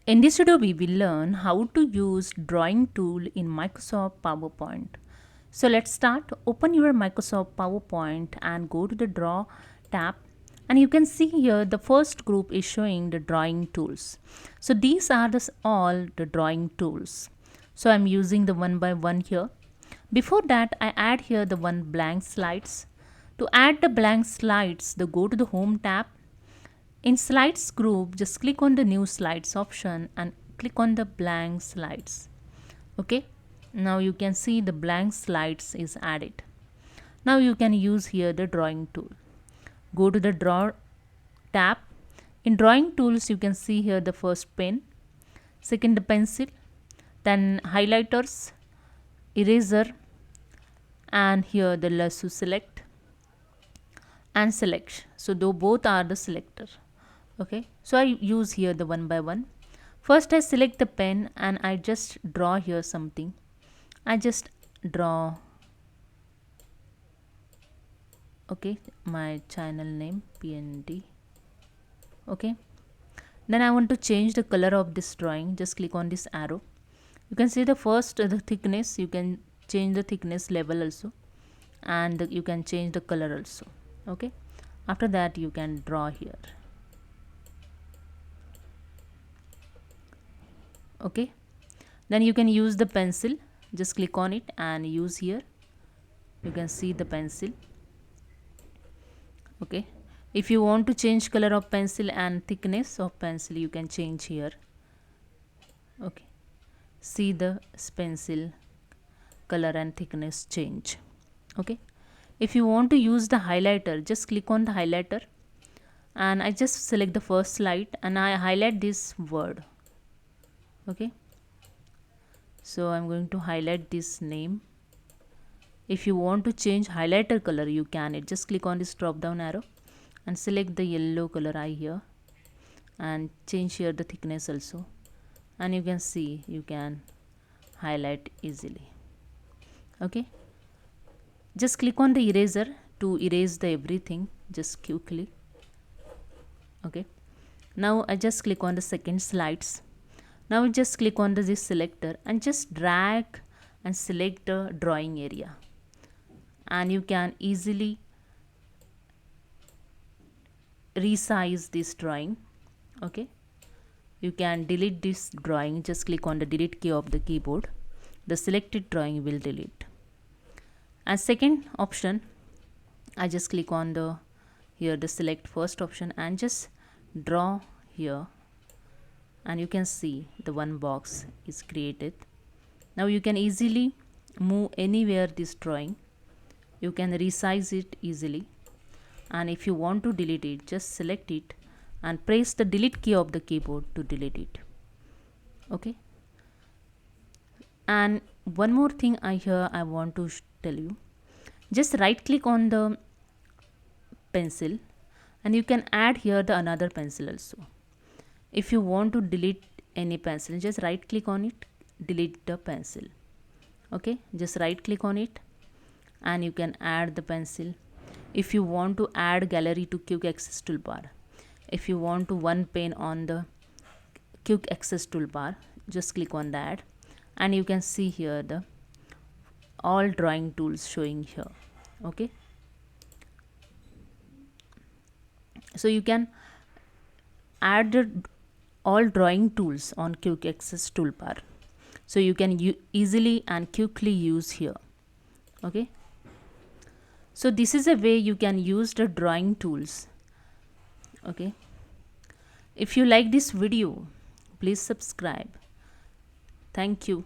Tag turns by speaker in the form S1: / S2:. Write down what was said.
S1: In this video, we will learn how to use drawing tool in Microsoft PowerPoint. So let's start. Open your Microsoft PowerPoint and go to the Draw tab. And you can see here the first group is showing the drawing tools. So these are all the drawing tools. So I'm using the one by one here. Before that, I add here the one blank slides. To add the blank slides, go to the Home tab. In Slides group, just click on the New Slides option and click on the blank slides. Okay, now you can see the blank slides is added. Now you can use here the drawing tool. Go to the Draw tab. In Drawing Tools, you can see here the first pen, second the pencil, then highlighters, eraser, and here the lasso select and select. So though both are the selector. Okay, so I use here the one by one. First I select the pen and I just draw here something. I just draw, okay, my channel name PND. Okay, then I want to change the color of this drawing. Just click on this arrow. You can see the first the thickness. You can change the thickness level also, and you can change the color also. Okay, after that you can draw here. Okay, then you can use the pencil. Just click on it and use here. You can see the pencil. Okay, if you want to change color of pencil and thickness of pencil, you can change here. Okay, see the pencil color and thickness change. Okay, if you want to use the highlighter, just click on the highlighter and I just select the first slide and I highlight this word. Okay, so I'm going to highlight this name. If you want to change highlighter color, you can. Just click on this drop down arrow and select the yellow color eye here and change here the thickness also, and you can see you can highlight easily. Okay, just click on the eraser to erase the everything just quickly. Okay, now I just click on the second slides. Now just click on this selector and just drag and select the drawing area, and you can easily resize this drawing. Okay, you can delete this drawing. Just click on the delete key of the keyboard. The selected drawing will delete. And second option, I just click on the here the select first option and just draw here, and you can see the one box is created. Now you can easily move anywhere this drawing. You can resize it easily, and if you want to delete it, just select it and press the delete key of the keyboard to delete it. Okay, and one more thing I want to tell you. Just right click on the pencil and you can add here the another pencil also. If you want to delete any pencil, just right click on it, delete the pencil. Okay, just right click on it and you can add the pencil. If you want to add gallery to quick access toolbar, if you want to one pen on the quick access toolbar, just click on that and you can see here the all drawing tools showing here. Okay, so you can add the all drawing tools on quick access toolbar, so you can easily and quickly use here. Okay, so this is a way you can use the drawing tools. Okay, if you like this video, please subscribe. Thank you.